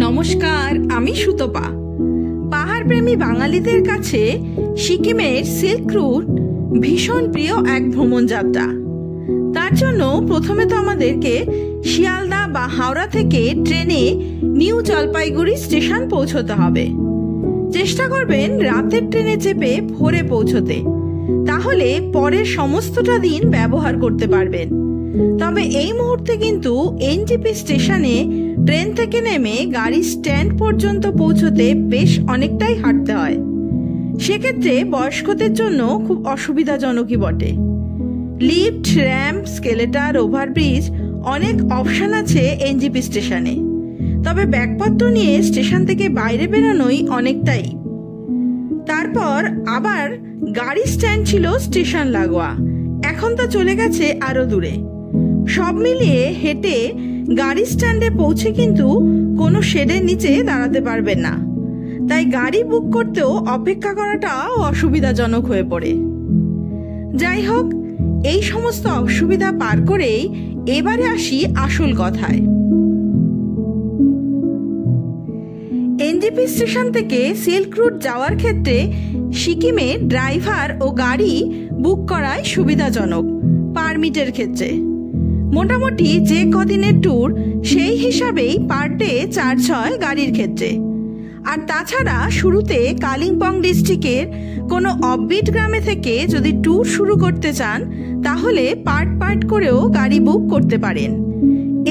নমস্কার, আমি সুতপা। পাহাড় প্রেমী বাঙালিদের কাছে সিকিমের সিল্ক রুট ভীষণ প্রিয় এক ভ্রমণ যাত্রা। তার জন্য প্রথমে তো আমাদেরকে শিয়ালদা বা হাওড়া থেকে ট্রেনে নিউ জলপাইগুড়ি স্টেশন পৌঁছতে হবে। চেষ্টা করবেন রাতের ট্রেনে চেপে ভোরে পৌঁছতে, তাহলে পরের সমস্তটা দিন ব্যবহার করতে পারবেন। তবে এই মুহূর্তে কিন্তু এনজিপি স্টেশনে ট্রেন থেকে নেমে গাড়ি স্ট্যান্ড পর্যন্ত পৌঁছতে বেশ অনেকটাই হাঁটতে হয়। সেক্ষেত্রে বয়স্কদের জন্য খুব অসুবিধাজনকই বটে। লিফট, র্যাম্প, স্কেলেটার, ওভারব্রিজ অনেক অপশন আছে এনজিপি স্টেশনে। তবে ব্যাগপত্র নিয়ে স্টেশন থেকে বাইরে বেরোনোই অনেকটাই। তারপর আবার গাড়ি স্ট্যান্ড ছিল স্টেশন লাগোয়া, এখন তা চলে গেছে আরো দূরে। সব মিলিয়ে হেঁটে গাড়ি স্ট্যান্ডে পৌঁছে কিন্তু কোনো শেডের নিচে দাঁড়াতে পারবেন না, তাই গাড়ি বুক করতেও অপেক্ষা করাটাও অসুবিধাজনক হয়ে পড়ে। যাই হোক, এই সমস্ত অসুবিধা পার করেই এবারে আসি আসল কথায়। এনজিপি স্টেশন থেকে সিল্ক রুট যাওয়ার ক্ষেত্রে সিকিমে ড্রাইভার ও গাড়ি বুক করাই সুবিধাজনক পারমিটের ক্ষেত্রে। মোটামুটি যে কদিনের ট্যুর সেই হিসাবেই পার ডে চার্জ হয় গাড়ির ক্ষেত্রে। আর তাছাড়া শুরুতে কালিম্পং ডিস্ট্রিক্টের কোনো অফবিট গ্রামে থেকে যদি ট্যুর শুরু করতে চান, তাহলে পার্ট করেও গাড়ি বুক করতে পারেন।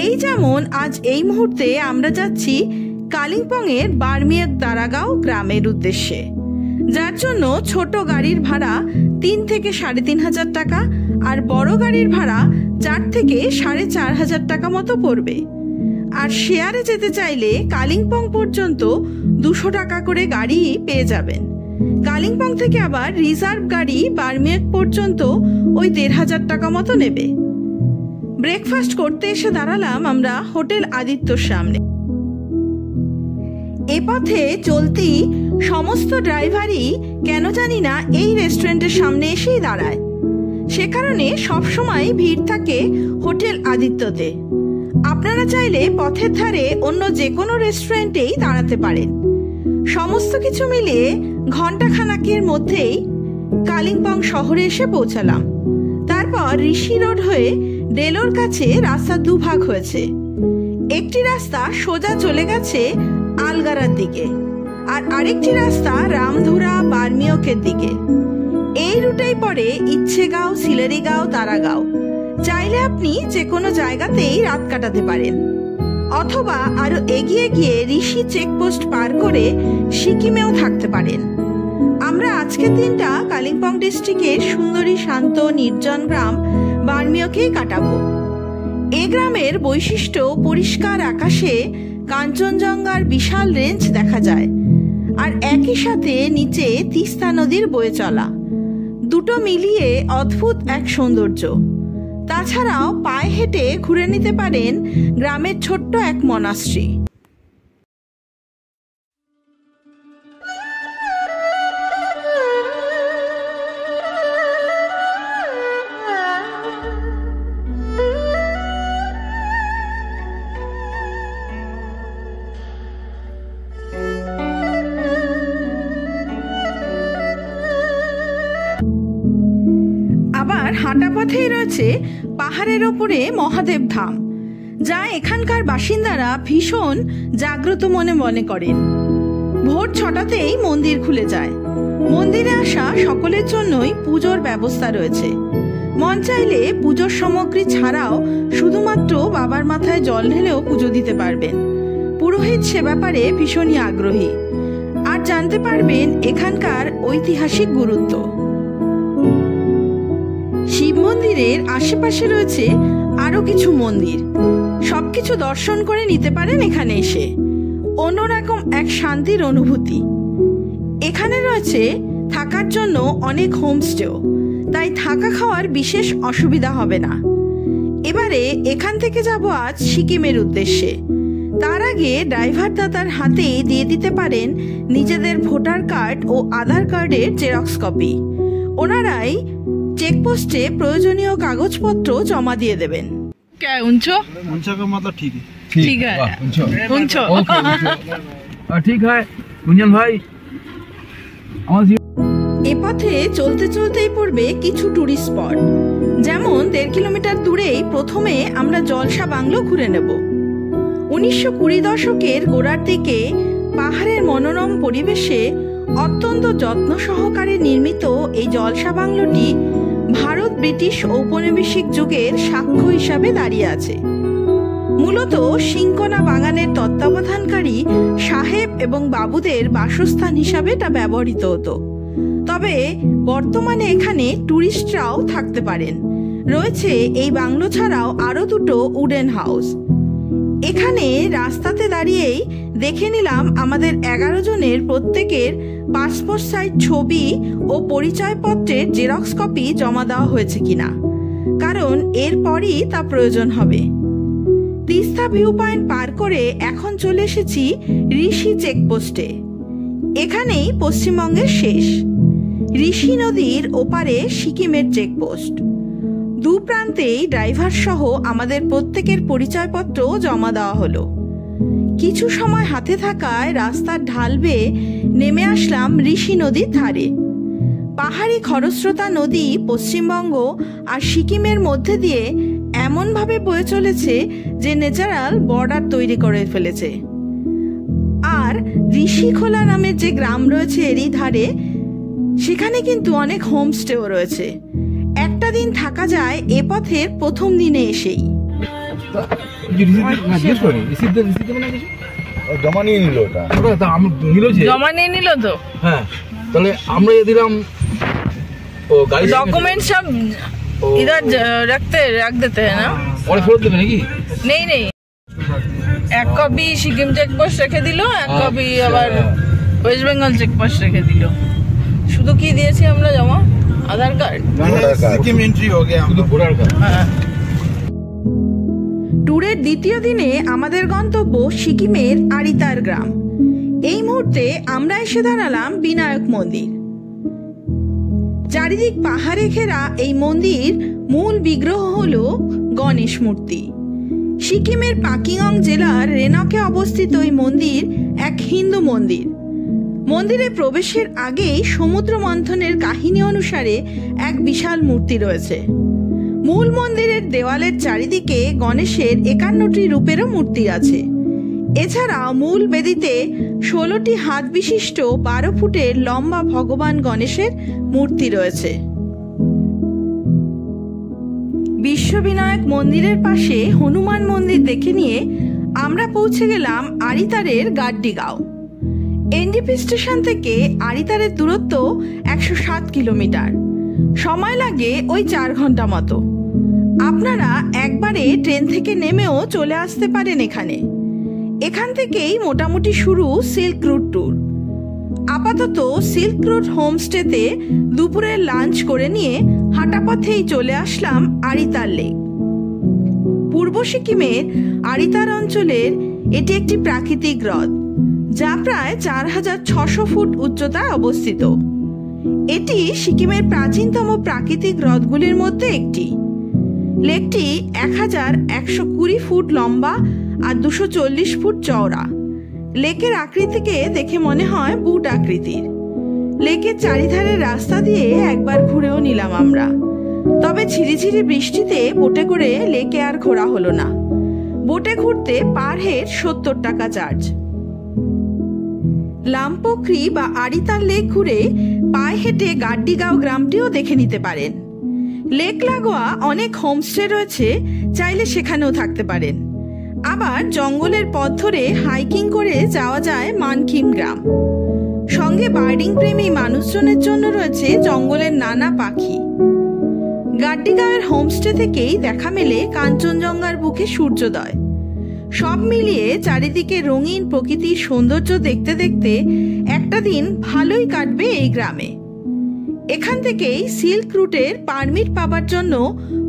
এই যেমন আজ এই মুহূর্তে আমরা যাচ্ছি কালিম্পংয়ের বার্মিয়ক দারাগাঁও গ্রামের উদ্দেশ্যে, যার জন্য ছোট গাড়ির ভাড়া 3 থেকে 3,500 টাকা আর বড় গাড়ির ভাড়া 4 থেকে 4,500 টাকা মতো পড়বে। আর শেয়ারে যেতে চাইলে কালিম্পং পর্যন্ত 200 টাকা করে গাড়ি পেয়ে যাবেন। কালিম্পং থেকে আবার রিজার্ভ গাড়ি বার্মিয়ক পর্যন্ত ওই 1,500 টাকা মতো নেবে। ব্রেকফাস্ট করতে এসে দাঁড়ালাম আমরা হোটেল আদিত্যর সামনে। এ পথে চলতি সমস্ত ড্রাইভারই কেন জানি না এই রেস্টুরেন্টের সামনে এসেই দাঁড়ায়। সে কারণে সবসময় ভিড় থাকে হোটেল আদিত্যতে। আপনারা চাইলে পথের ধারে অন্য যে কোনো রেস্টুরেন্টেই দাঁড়াতে পারেন। সমস্ত কিছু মিলিয়ে ঘন্টাখানেকের মধ্যেই কালিম্পং শহরে এসে পৌঁছালাম। তারপর ঋষি রোড হয়ে ডেলোর কাছে রাস্তা দুভাগ হয়েছে। একটি রাস্তা সোজা চলে গেছে আলগারার দিকে, আর আরেকটি রাস্তা রামধুরা বার্মিয়কের দিকে। এই রুটেই পড়ে ইচ্ছেগাঁও, সিলেরিগাঁও, দারাগাঁও। চাইলে আপনি যে কোনো জায়গাতেই রাত কাটাতে পারেন, অথবা আরো এগিয়ে গিয়ে ঋষি চেকপোস্ট পার করে সিকিমেও থাকতে পারেন। আমরা আজকের দিনটা কালিম্পং ডিস্ট্রিক্টের সুন্দরী, শান্ত, নির্জন গ্রাম বার্মিয়কেই কাটাবো। এ গ্রামের বৈশিষ্ট্য পরিষ্কার আকাশে কাঞ্চনজঙ্ঘার বিশাল রেঞ্জ দেখা যায়, আর একই সাথে নিচে তিস্তা নদীর বয়ে চলা। দুটো মিলিয়ে অদ্ভুত এক সৌন্দর্য। তাছাড়াও পায়ে হেঁটে ঘুরে নিতে পারেন গ্রামের ছোট্ট এক মনাস্ট্রি। আবার হাঁটা পথেই রয়েছে পাহাড়ের ওপরে মহাদেব ধাম, যা এখানকার বাসিন্দারা ভীষণ জাগ্রত মনে করেন। ভোর 6টাতেই মন্দির খুলে যায়। মন্দিরে আসা সকলের জন্যই পুজোর ব্যবস্থা রয়েছে। মন চাইলে পুজোর সামগ্রী ছাড়াও শুধুমাত্র বাবার মাথায় জল ঢেলেও পুজো দিতে পারবেন। পুরোহিত সে ব্যাপারে ভীষণই আগ্রহী, আর জানতে পারবেন এখানকার ঐতিহাসিক গুরুত্ব। শিব মন্দিরের আশেপাশে রয়েছে আরো কিছু মন্দির, সবকিছু দর্শন করে নিতে পারেন এখানে এসে। অন্যরকম এক শান্তির অনুভূতি। এখানে রয়েছে থাকার জন্য অনেক হোমস্টেও, তাই থাকা খাওয়ার বিশেষ অসুবিধা হবে না। এবারে এখান থেকে যাব আজ সিকিমের উদ্দেশ্যে। তার আগে ড্রাইভার দাদার হাতে দিয়ে দিতে পারেন নিজেদের ভোটার কার্ড ও আধার কার্ডের জেরক্স কপি। ওনারাই চেকপোস্টে প্রয়োজনীয় কাগজপত্র জমা দিয়ে দেবেন। क्या ऊंचो ऊंचा का मतलब ठीक है ठीक है पूछो ठीक है गुंजन भाई এ পথে চলতে চলতেই পড়বে কিছু টুরিস্ট স্পট। যেমন 1.5 কিলোমিটার দূরেই প্রথমে আমরা জলসা বাংলো ঘুরে নেব। 1920 দশকের গোড়ার দিকে পাহাড়ের মনোরম পরিবেশে অত্যন্ত যত্ন সহকারে নির্মিত এই জলসা বাংলোটি ভারত ব্রিটিশ ঔপনিবেশিক যুগের সাক্ষ্য হিসাবে দাঁড়িয়ে আছে। মূলত সিংকোনা বাগানের তত্ত্বাবধানকারী সাহেব এবং বাবুদের বাসস্থান হিসাবে এটা ব্যবহৃত হতো। তবে বর্তমানে এখানে টুরিস্টরাও থাকতে পারেন। রয়েছে এই বাংলো ছাড়াও আরো দুটো উডেন হাউস। এখানে রাস্তাতে দাঁড়িয়েই দেখে নিলাম আমাদের 11 জনের প্রত্যেকের পাসপোর্ট সাইজ ছবি ও পরিচয়পত্রের জেরক্স কপি জমা দেওয়া হয়েছে কিনা, কারণ এরপরই তা প্রয়োজন হবে। তিস্তা ভিউ পয়েন্ট পার করে এখন চলে এসেছি ঋষি চেকপোস্টে। এখানেই পশ্চিমবঙ্গের শেষ। ঋষি নদীর ওপারে সিকিমের চেকপোস্ট। দু প্রান্তেই ড্রাইভার সহ আমাদের প্রত্যেকের পরিচয়পত্র জমা দেওয়া হলো। কিছু সময় হাতে থাকায় রাস্তার ঢাল বেয়ে নেমে আসলাম ঋষি নদীর ধারে। পাহাড়ি খরস্রোতা নদী পশ্চিমবঙ্গ আর সিকিমের মধ্যে দিয়ে এমনভাবে বয়ে চলেছে যে ন্যাচারাল বর্ডার তৈরি করে ফেলেছে। আর ঋষিখোলা নামের যে গ্রাম রয়েছে এরই ধারে, সেখানে কিন্তু অনেক হোমস্টেও রয়েছে। একটা দিন থাকা যায় এ পথের প্রথম দিনে এসেই। জমা নিয়ে নিল তো। হ্যাঁ, তাহলে আমরা দিলাম डॉक्यूमेंट सब इधर रख देते हैं ना, পরে ফেরত দেবে নাকি? नहीं এক কপি সিকিম চেকপোস্ট রেখে দিল, এক কপি আবার ওয়েস্ট বেঙ্গল চেকপোস্ট রেখে দিল। শুধু কি দিয়েছি আমরা জমা? আধার কার্ড। সিকিম এন্ট্রি হয়ে গেছে, শুধু ভোটার কার্ড। হ্যাঁ। ট্যুরের দ্বিতীয় দিনে আমাদের গন্তব্য সিকিমের আরিতার গ্রাম। এই মুহূর্তে আমরা এসে দাঁড়ালাম বিনায়ক মন্দির। চারিদিক পাহাড়ে ঘেরা এই মন্দির মূল বিগ্রহ হলো গণেশ মূর্তি। সিকিমের পাকিংয়ং জেলার রেনকে অবস্থিত এই মন্দির এক হিন্দু মন্দির। মন্দিরে প্রবেশের আগেই সমুদ্র মন্থনের কাহিনী অনুসারে এক বিশাল মূর্তি রয়েছে। মূল মন্দিরের দেওয়ালের চারিদিকে গণেশের 51টি রূপেরও মূর্তি আছে। এছাড়াও মূল বেদিতে 16টি হাত বিশিষ্ট 12 ফুটের লম্বা ভগবান গণেশের মূর্তি রয়েছে। বিশ্ববিনায়ক মন্দিরের পাশে হনুমান মন্দির দেখে নিয়ে আমরা পৌঁছে গেলাম আরিতারের গাড্ডিগাঁও। এনডিপি স্টেশন থেকে আরিতারের দূরত্ব 107 কিলোমিটার। সময় লাগে ওই 4 ঘন্টা মতো। আপনারা একবারে ট্রেন থেকে নেমেও চলে আসতে পারেন এখানে। এখান থেকেই মোটামুটি শুরু সিল্ক রুট ট্যুর। আপাতত সিল্ক রুট হোমস্টেতে দুপুরের লাঞ্চ করে নিয়ে হাঁটা পথেই চলে আসলাম আরিতার লেক। পূর্ব সিকিমের আরিতার অঞ্চলের এটি একটি প্রাকৃতিক হ্রদ, যা প্রায় 4600 ফুট উচ্চতায় অবস্থিত। এটি সিকিমের প্রাচীনতম প্রাকৃতিক হ্রদগুলির মধ্যে একটি। লেকটি 1120 ফুট লম্বা আর 240 ফুট চওড়া। লেকের আকৃতিকে দেখে মনে হয় বুট আকৃতির। লেকের চারিধারের রাস্তা দিয়ে একবার ঘুরেও নিলাম আমরা। তবে ঝিরিঝিরি বৃষ্টিতে বোটে করে লেকে আর ঘোরা হলো না। বোটে ঘুরতে পার হেড 70 টাকা চার্জ। লামপোখরি বা আরিতার লেক ঘুরে পায়ে হেঁটে গাড্ডিগাঁও গ্রামটিও দেখে নিতে পারেন। লেক লাগোয়া অনেক হোমস্টে রয়েছে, চাইলে সেখানেও থাকতে পারেন। আবার জঙ্গলের পথ ধরে হাইকিং করে যাওয়া যায় মানকিম গ্রাম। সঙ্গে বার্ডিং প্রেমী মানুষজনের জন্য রয়েছে জঙ্গলের নানা পাখি। গাড্ডিগাঁওয়ের হোমস্টে থেকেই দেখা মেলে কাঞ্চনজঙ্ঘার বুকে সূর্যোদয়। সব মিলিয়ে চারিদিকে রঙিন প্রকৃতির সৌন্দর্য দেখতে দেখতে একটা দিন ভালোই কাটবে এই গ্রামে। এখান থেকেই সিল্ক রুটের পারমিট পাবার জন্য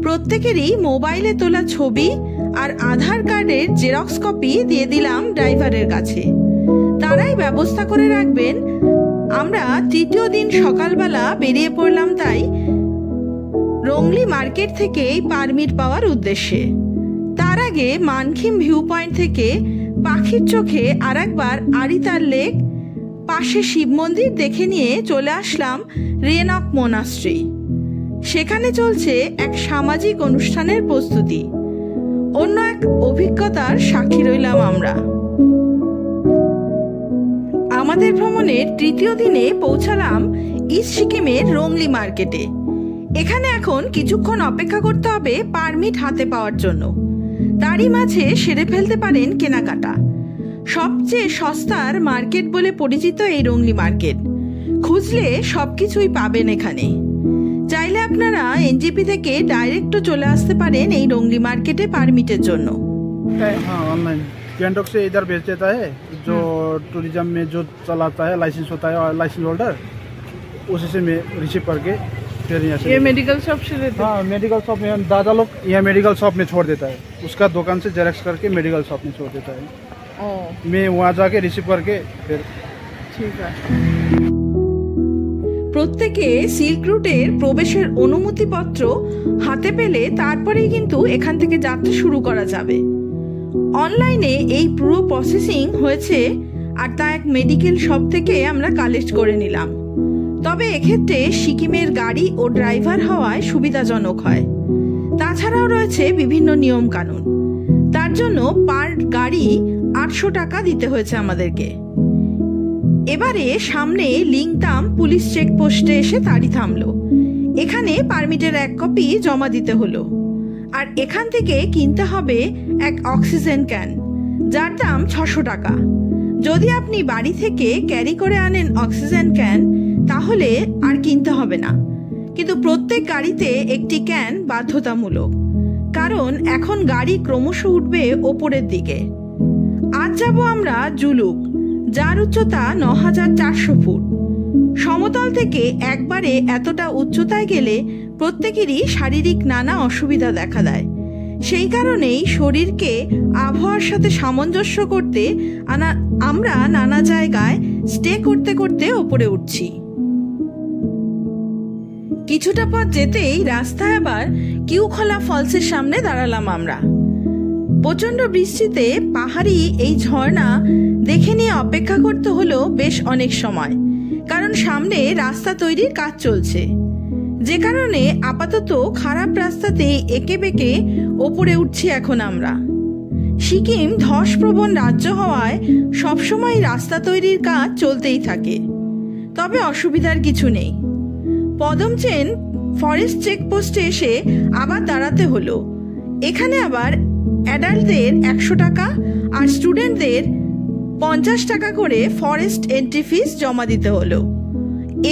প্রত্যেকেরই মোবাইলে তোলা ছবি আর আধার কার্ডের জেরক্স কপি দিয়ে দিলাম ড্রাইভারের কাছে। তারাই ব্যবস্থা করে রাখবেন। আমরা তৃতীয় দিন সকালবেলা বেরিয়ে পড়লাম তাই রংলি মার্কেট থেকে পারমিট পাওয়ার উদ্দেশ্যে। তার আগে মানখিম ভিউ পয়েন্ট থেকে পাখির চোখে আরেকবার আরিতার লেক, পাশে শিব মন্দির দেখে নিয়ে চলে আসলাম রেনক মোনাস্ট্রি। সেখানে চলছে এক সামাজিক অনুষ্ঠানের প্রস্তুতি। অন্য এক অভিজ্ঞতার সাক্ষী রইলাম আমরা। আমাদের ভ্রমণের তৃতীয় দিনে পৌঁছালাম ইস্ট সিকিমের রংলি মার্কেটে। এখানে এখন কিছুক্ষণ অপেক্ষা করতে হবে পারমিট হাতে পাওয়ার জন্য। তারই মাঝে সেরে ফেলতে পারেন কেনাকাটা। সবচেয়ে সস্তার মার্কেট বলে পরিচিত এই রংলি মার্কেট। খুঁজলে সবকিছুই পাবেন এখানে। চাইলে আপনারা এনজিপি থেকে ডাইরেক্টও চলে আসতে পারেন এই রংলি মার্কেটে পারমিটের জন্য। ऑनलाइन गैंगटॉक से इधर भेज देता है, जो टूरिज्म में जो चलाता है लाइसेंस होता है, लाइसेंस होल्डर, उसी से मैं रिसीव करके फिर यहाँ से। ये मेडिकल शॉप से लेते हैं? हाँ, मेडिकल शॉप में दादा लोग यहाँ मेडिकल शॉप में छोड़ देता है, उसका दुकान से जेरॉक्स करके मेडिकल शॉप में छोड़ देता है। मैं वहाँ जाके रिसीव करके फिर। ठीक है। প্রত্যেকে সিল্ক রুটের প্রবেশের অনুমতিপত্র হাতে পেলে তারপরেই কিন্তু এখান থেকে যাত্রা শুরু করা যাবে। অনলাইনে এই পুরো প্রসেসিং হয়েছে, আর তা এক মেডিকেল শপ থেকে আমরা কালেক্ট করে নিলাম। তবে এক্ষেত্রে সিকিমের গাড়ি ও ড্রাইভার হওয়ায় সুবিধাজনক হয়। তাছাড়াও রয়েছে বিভিন্ন নিয়ম কানুন। তার জন্য পার গাড়ি 800 টাকা দিতে হয়েছে আমাদেরকে। এবারে সামনে লিংতাম পুলিশ চেকপোস্টে এসে তাড়ি থামলো। এখানে পারমিটের 1 কপি জমা দিতে হলো। আর এখান থেকে কিনতে হবে এক অক্সিজেন ক্যান, যার দাম 600 টাকা। যদি আপনি বাড়ি থেকে ক্যারি করে আনেন অক্সিজেন ক্যান, তাহলে আর কিনতে হবে না। কিন্তু প্রত্যেক গাড়িতে একটি ক্যান বাধ্যতামূলক, কারণ এখন গাড়ি ক্রমশ উঠবে ওপরের দিকে। আজ যাব আমরা জুলুক, যার উচ্চতা 9400 ফুট। সমতল থেকে একবারে এতটা উচ্চতায় গেলে প্রত্যেকেরই শারীরিক নানা অসুবিধা দেখা দেয়। সেই কারণেই শরীরকে আবহাওয়ার সাথে সামঞ্জস্য করতে আমরা নানা জায়গায় স্টে করতে করতে ওপরে উঠছি। কিছুটা পথ যেতেই রাস্তায় আবার কিউখলা ফলসের সামনে দাঁড়ালাম আমরা। প্রচন্ড বৃষ্টিতে পাহাড়ি এই ঝর্ণা দেখে নিয়ে অপেক্ষা করতে হলো বেশ অনেক সময়, কারণ সামনে রাস্তা তৈরির কাজ চলছে। যে কারণে আপাতত খারাপ রাস্তাতে এঁকে বেঁকে ওপরে উঠছি এখন আমরা। সিকিম ধসপ্রবণ রাজ্য হওয়ায় সবসময় রাস্তা তৈরির কাজ চলতেই থাকে, তবে অসুবিধার কিছু নেই। পদমচেন ফরেস্ট চেকপোস্টে এসে আবার দাঁড়াতে হলো। এখানে আবার অ্যাডাল্টদের 100 টাকা আর স্টুডেন্টদের 50 টাকা করে ফরেস্ট এন্ট্রি ফিস জমা দিতে হলো।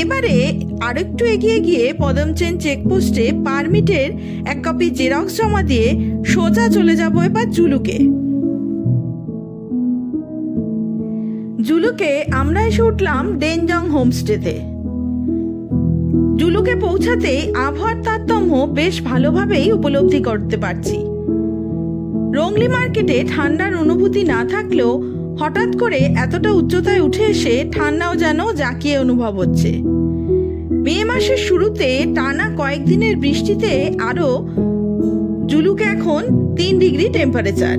এবারে আরেকটু এগিয়ে গিয়ে পদমচেন চেকপোস্টে পারমিটের 1 কপি জেরক্স জমা দিয়ে সোজা চলে যাব এবার জুলুকে। জুলুকে আমরা এসে উঠলাম ডেনজং হোমস্টেতে। জুলুকে পৌঁছাতে আবহাওয়ার তারতম্য বেশ ভালোভাবেই উপলব্ধি করতে পারছি। রংলি মার্কেটে ঠান্ডার অনুভূতি না থাকলেও হঠাৎ করে এতটা উচ্চতায় উঠে এসে ঠান্ডাও যেন জাঁকিয়ে অনুভব হচ্ছে। মে মাসের শুরুতে টানা কয়েকদিনের বৃষ্টিতে আরো জুলুকে এখন 3 ডিগ্রি টেম্পারেচার।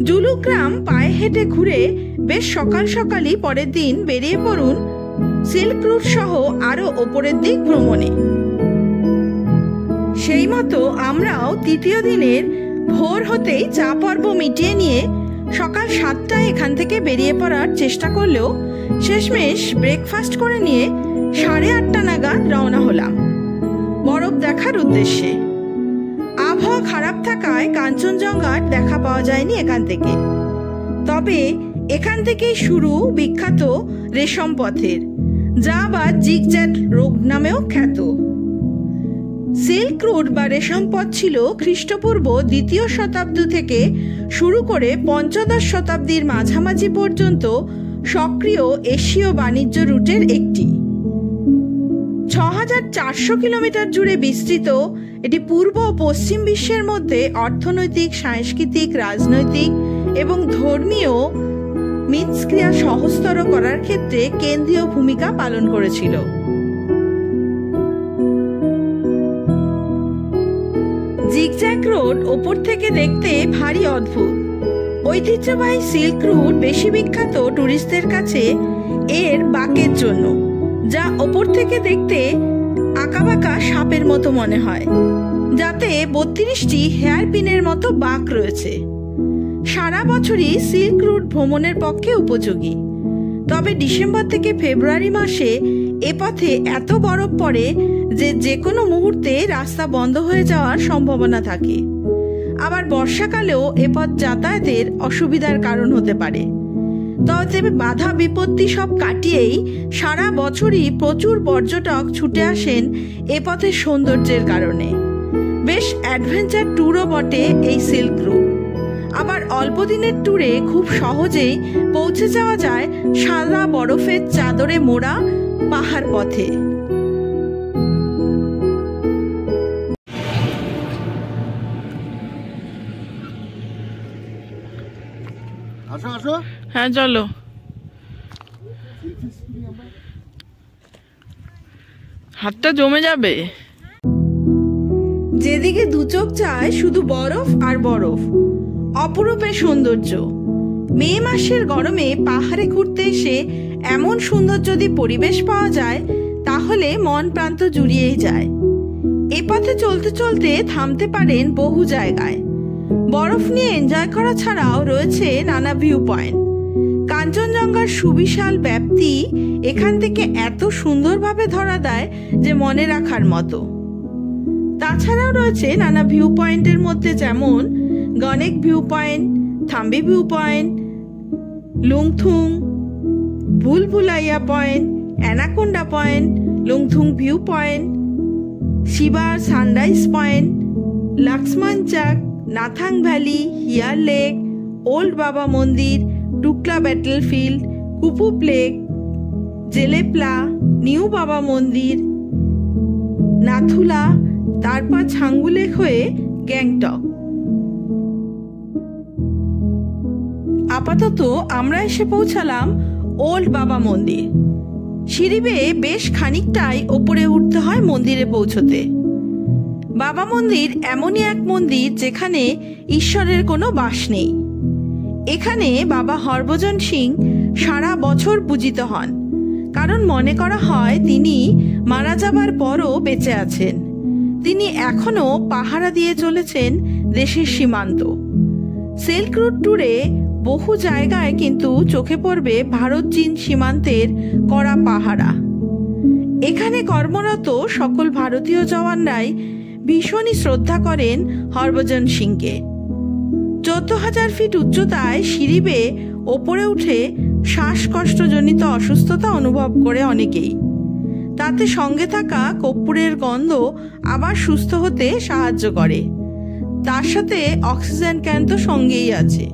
জুলুক গ্রাম পায়ে হেঁটে ঘুরে বেশ সকাল সকালই পরের দিন বেরিয়ে পড়ুন সিল্ক রুট সহ আরো ওপরের দিক ভ্রমণে। সেই মতো আমরাও তৃতীয় দিনের ভোর হতেই চা পর্ব মিটিয়ে নিয়ে সকাল 7টায় এখান থেকে বেরিয়ে পড়ার চেষ্টা করলেও শেষমেশ ব্রেকফাস্ট করে নিয়ে 8:30 নাগাদ রওনা হলাম বরফ দেখার উদ্দেশ্যে। আবহাওয়া খারাপ থাকায় কাঞ্চনজঙ্ঘার দেখা পাওয়া যায়নি এখান থেকে। তবে এখান থেকেই শুরু বিখ্যাত রেশম পথের, যা আবার জিগজ্যাগ রোড নামেও খ্যাত। সিল্ক রুট বা রেশম পথ ছিল খ্রিস্টপূর্ব 2য় শতাব্দী থেকে শুরু করে 15শ শতাব্দীর মাঝামাঝি পর্যন্ত সক্রিয় এশীয় বাণিজ্য রুটের একটি। 6400 কিলোমিটার জুড়ে বিস্তৃত এটি পূর্ব ও পশ্চিম বিশ্বের মধ্যে অর্থনৈতিক, সাংস্কৃতিক, রাজনৈতিক এবং ধর্মীয় মিথস্ক্রিয়া সহজতর করার ক্ষেত্রে কেন্দ্রীয় ভূমিকা পালন করেছিল। জিগজ্যাগ রোড ওপর থেকে দেখতে ভারী অদ্ভুত। ঐতিহ্যবাহী সিল্ক রুট বেশি বিখ্যাত টুরিস্টদের কাছে এর বাঁকের জন্য, যা ওপর থেকে দেখতে আঁকাবাঁকা সাপের মতো মনে হয়, যাতে 32টি হেয়ার পিনের মতো বাঁক রয়েছে। সারা বছরই সিল্ক রুট ভ্রমণের পক্ষে উপযোগী, তবে ডিসেম্বর থেকে ফেব্রুয়ারি মাসে এ পথে এত বরফ পড়ে যে কোনো মুহূর্তে রাস্তা বন্ধ হয়ে যাওয়ার সম্ভাবনা থাকে। আবার বর্ষাকালেও এ পথ যাতায়াতের অসুবিধার কারণ হতে পারে। তবে বাধা বিপত্তি সব কাটিয়েই সারা বছরই প্রচুর পর্যটক ছুটে আসেন এ পথের সৌন্দর্যের কারণে। বেশ অ্যাডভেঞ্চার ট্যুরও বটে এই সিল্ক রুট। আবার অল্প দিনের ট্যুরে খুব সহজেই পৌঁছে যাওয়া যায় সাদা বরফের চাদরে মোড়া পাহাড় পথে। হ্যাঁ চলো। হাতটা জমে যাবে। যেদিকে দু চোখ যায় শুধু বরফ আর বরফ, অপরূপের সৌন্দর্য। মে মাসের গরমে পাহাড়ে ঘুরতে এসে এমন সুন্দর যদি পরিবেশ পাওয়া যায় তাহলে মন প্রান্ত জুড়িয়েই যায়। এ পথে চলতে চলতে থামতে পারেন বহু জায়গায়। বরফ নিয়ে এনজয় করা ছাড়াও রয়েছে নানা ভিউ পয়েন্ট। কাঞ্চনজঙ্ঘার সুবিশাল ব্যাপ্তি এখান থেকে এত সুন্দরভাবে ধরা দেয় যে মনে রাখার মতো। তাছাড়াও রয়েছে নানা ভিউ পয়েন্টের মধ্যে যেমন Ganek view point, Thambi view point, Lungthung, Bhulbhulaiya point, anaconda point, Lungthung view point, শিবার সানরাইজ পয়েন্ট, লাক্সমানচাক, নাথাং ভ্যালি, হিয়ার লেক, ওল্ড বাবা মন্দির, Tukla battlefield, Kupup lake, Jelepla, new Baba মন্দির, নাথুলা, তারপর ছাঙ্গু লেক হয়ে গ্যাংটক। আপাতত আমরা এসে পৌঁছালাম ওল্ড বাবা মন্দির। সিঁড়ি বেয়ে বেশ খানিকটাই ওপরে উঠতে হয় মন্দিরে পৌঁছতে। বাবা মন্দির এমনই এক মন্দির যেখানে ঈশ্বরের কোনো বাস নেই। এখানে বাবা হরভজন সিং সারা বছর পূজিত হন, কারণ মনে করা হয় তিনি মারা যাবার পরও বেঁচে আছেন। তিনি এখনো পাহারা দিয়ে চলেছেন দেশের সীমান্ত। সিল্ক রুট ট্যুরে বহু জায়গায় কিন্তু চোখে পড়বে ভারত চীন সীমান্তের কড়া পাহারা। এখানে কর্মরত সকল ভারতীয় জওয়ানরাই ভীষণই শ্রদ্ধা করেন হরভজন সিংকে। 14,000 ফিট উচ্চতায় সিঁড়ি বেয়ে ওপরে উঠে শ্বাসকষ্টজনিত অসুস্থতা অনুভব করে অনেকেই। তাতে সঙ্গে থাকা কর্পূরের গন্ধ আবার সুস্থ হতে সাহায্য করে। তার সাথে অক্সিজেন ক্যান তো সঙ্গেই আছে।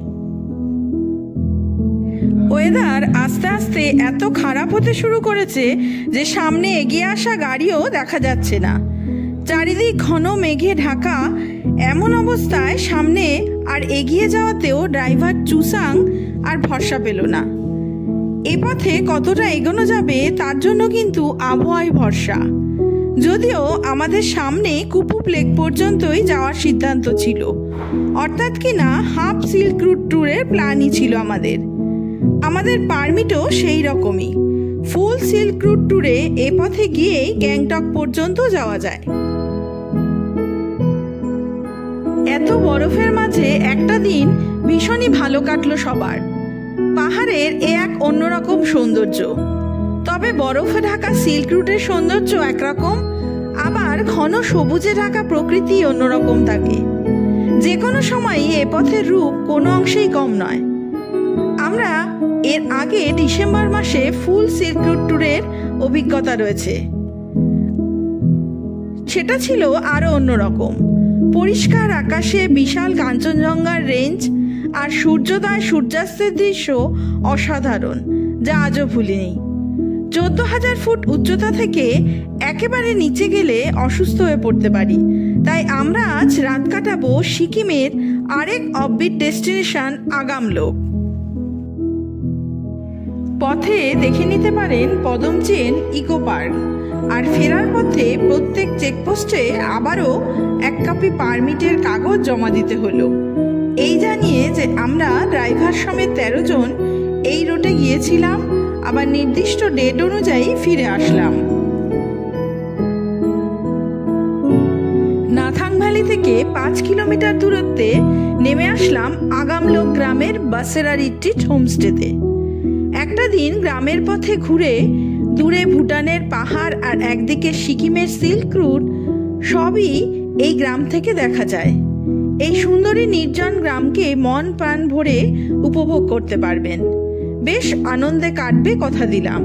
ওয়েদার আস্তে আস্তে এত খারাপ হতে শুরু করেছে যে সামনে এগিয়ে আসা গাড়িও দেখা যাচ্ছে না। চারিদিক ঘন মেঘে ঢাকা। এমন অবস্থায় সামনে আর এগিয়ে যাওয়াতেও ড্রাইভার চুসাং আর ভরসা পেল না। এ পথে কতটা এগোনো যাবে তার জন্য কিন্তু আবহাওয়ায় ভরসা। যদিও আমাদের সামনে কুপুপ লেক পর্যন্তই যাওয়ার সিদ্ধান্ত ছিল, অর্থাৎ কিনা হাফ সিল্ক রুট ট্যুরের প্ল্যানই ছিল আমাদের পারমিটও সেই রকমই। ফুল সিল্ক রুট ট্যুরে এ পথে গিয়েই গ্যাংটক পর্যন্ত যাওয়া যায়। এত বরফের মাঝে একটা দিন ভীষণই ভালো কাটলো সবার। পাহাড়ের এ এক অন্যরকম সৌন্দর্য। তবে বরফে ঢাকা সিল্ক রুটের সৌন্দর্য একরকম, আবার ঘন সবুজে ঢাকা প্রকৃতি অন্যরকম থাকে। যে কোনো সময়ই এ পথের রূপ কোনো অংশেই কম নয়। আমরা এর আগে ডিসেম্বর মাসে ফুল সিল্ক রুট ট্যুরের অভিজ্ঞতা রয়েছে, সেটা ছিল আরো অন্যরকম। পরিষ্কার আকাশে বিশাল কাঞ্চনজঙ্ঘার রেঞ্জ আর সূর্যোদয় সূর্যাস্তের দৃশ্য অসাধারণ, যা আজও ভুলিনি। 14,000 ফুট উচ্চতা থেকে একেবারে নিচে গেলে অসুস্থ হয়ে পড়তে পারি। তাই আমরা আজ রাত কাটাবো সিকিমের আরেক অফবিট ডেস্টিনেশন আগামলোক। পথে দেখে নিতে পারেন পদম চেন ইকো পার্ক। আর ফেরার পথে প্রত্যেক চেকপোস্টে আবারও 1 কপি পারমিটের কাগজ জমা দিতে হলো। এই জানিয়ে যে আমরা ড্রাইভার সমেত 13 জন এই রুটে গিয়েছিলাম, আবার নির্দিষ্ট ডেট অনুযায়ী ফিরে আসলাম। নাথাং ভ্যালি থেকে 5 কিলোমিটার দূরত্বে নেমে আসলাম আগামলোক গ্রামের বাসেরা রিট্রিট হোমস্টেতে। একটা দিন গ্রামের পথে ঘুরে দূরে ভুটানের পাহাড় আর একদিকে সিকিমের সিল্ক রুট সবই এই গ্রাম থেকে দেখা যায়। এই সুন্দরী নির্জন গ্রামকে মন প্রাণ ভরে উপভোগ করতে পারবেন। বেশ আনন্দে কাটবে কথা দিলাম।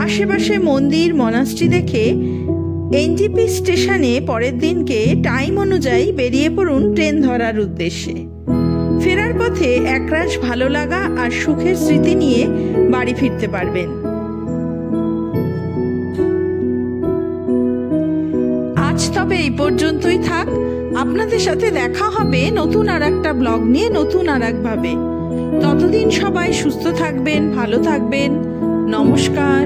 আশেপাশে মন্দির মনাস্ট্রি দেখে এনজিপি স্টেশনে পরের দিনকে টাইম অনুযায়ী বেরিয়ে পড়ুন ট্রেন ধরার উদ্দেশ্যে। ফেরার পথে একরাশ ভালো লাগা আর সুখের স্মৃতি নিয়ে বাড়ি ফিরতে পারবেন। আজ তবে এই পর্যন্তই থাক। আপনাদের সাথে দেখা হবে নতুন আর একটা ব্লগ নিয়ে, নতুন আর একভাবে। ততদিন সবাই সুস্থ থাকবেন, ভালো থাকবেন। নমস্কার।